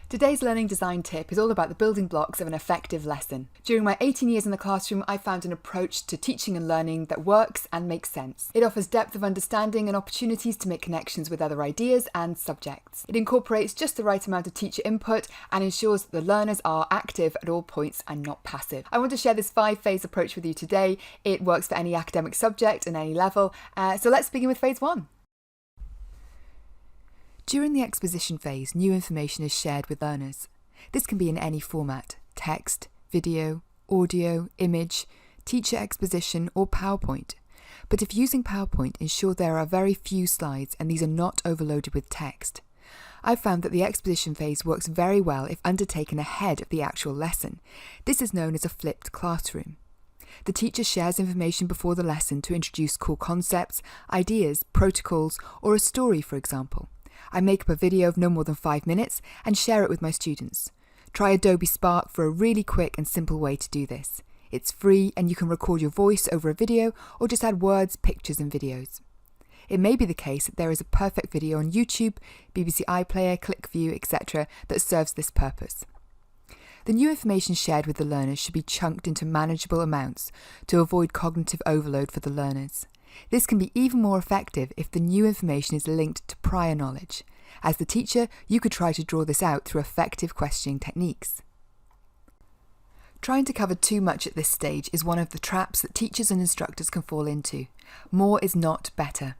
Today's learning design tip is all about the building blocks of an effective lesson. During my 18 years in the classroom, I found an approach to teaching and learning that works and makes sense. It offers depth of understanding and opportunities to make connections with other ideas and subjects. It incorporates just the right amount of teacher input and ensures that the learners are active at all points and not passive. I want to share this 5-phase approach with you today. It works for any academic subject and any level. So let's begin with phase 1. During the exposition phase, new information is shared with learners. This can be in any format: text, video, audio, image, teacher exposition, or PowerPoint. But if using PowerPoint, ensure there are very few slides and these are not overloaded with text. I've found that the exposition phase works very well if undertaken ahead of the actual lesson. This is known as a flipped classroom. The teacher shares information before the lesson to introduce core concepts, ideas, protocols, or a story, for example. I make up a video of no more than 5 minutes and share it with my students. Try Adobe Spark for a really quick and simple way to do this. It's free and you can record your voice over a video or just add words, pictures and videos. It may be the case that there is a perfect video on YouTube, BBC iPlayer, ClickView, etc. that serves this purpose. The new information shared with the learners should be chunked into manageable amounts to avoid cognitive overload for the learners. This can be even more effective if the new information is linked to prior knowledge. As the teacher, you could try to draw this out through effective questioning techniques. Trying to cover too much at this stage is one of the traps that teachers and instructors can fall into. More is not better.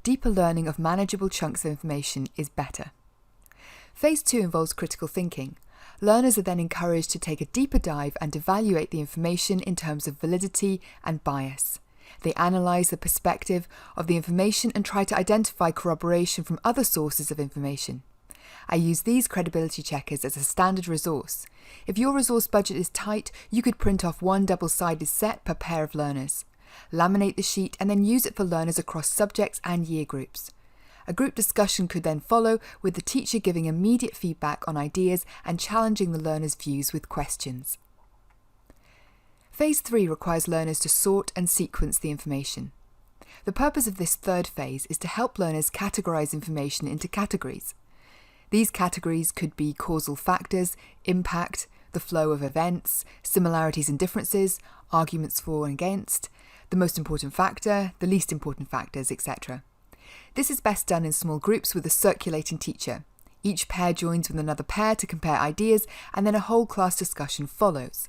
Deeper learning of manageable chunks of information is better. Phase 2 involves critical thinking. Learners are then encouraged to take a deeper dive and evaluate the information in terms of validity and bias. They analyse the perspective of the information and try to identify corroboration from other sources of information. I use these credibility checkers as a standard resource. If your resource budget is tight, you could print off one double-sided set per pair of learners. Laminate the sheet and then use it for learners across subjects and year groups. A group discussion could then follow, with the teacher giving immediate feedback on ideas and challenging the learners' views with questions. Phase 3 requires learners to sort and sequence the information. The purpose of this third phase is to help learners categorise information into categories. These categories could be causal factors, impact, the flow of events, similarities and differences, arguments for and against, the most important factor, the least important factors, etc. This is best done in small groups with a circulating teacher. Each pair joins with another pair to compare ideas, and then a whole class discussion follows.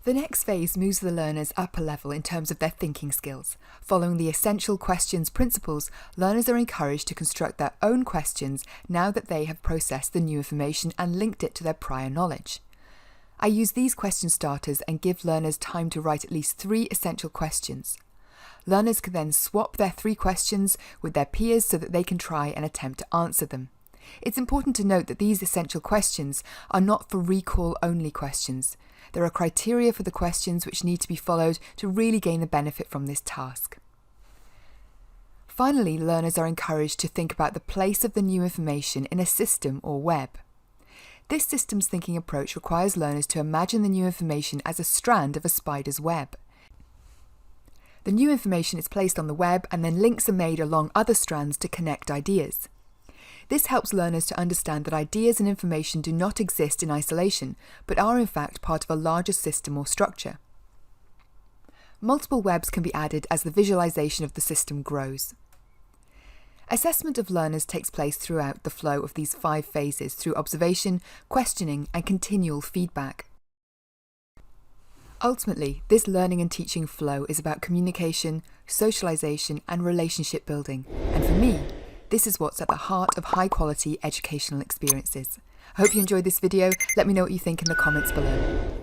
The next phase moves the learners up a level in terms of their thinking skills. Following the essential questions principles, learners are encouraged to construct their own questions now that they have processed the new information and linked it to their prior knowledge. I use these question starters and give learners time to write at least 3 essential questions. Learners can then swap their 3 questions with their peers so that they can try and attempt to answer them. It's important to note that these essential questions are not for recall-only questions. There are criteria for the questions which need to be followed to really gain the benefit from this task. Finally, learners are encouraged to think about the place of the new information in a system or web. This systems thinking approach requires learners to imagine the new information as a strand of a spider's web. The new information is placed on the web and then links are made along other strands to connect ideas. This helps learners to understand that ideas and information do not exist in isolation, but are in fact part of a larger system or structure. Multiple webs can be added as the visualization of the system grows. Assessment of learners takes place throughout the flow of these 5 phases through observation, questioning, and continual feedback. Ultimately, this learning and teaching flow is about communication, socialization, and relationship building, and for me, this is what's at the heart of high-quality educational experiences. I hope you enjoyed this video. Let me know what you think in the comments below.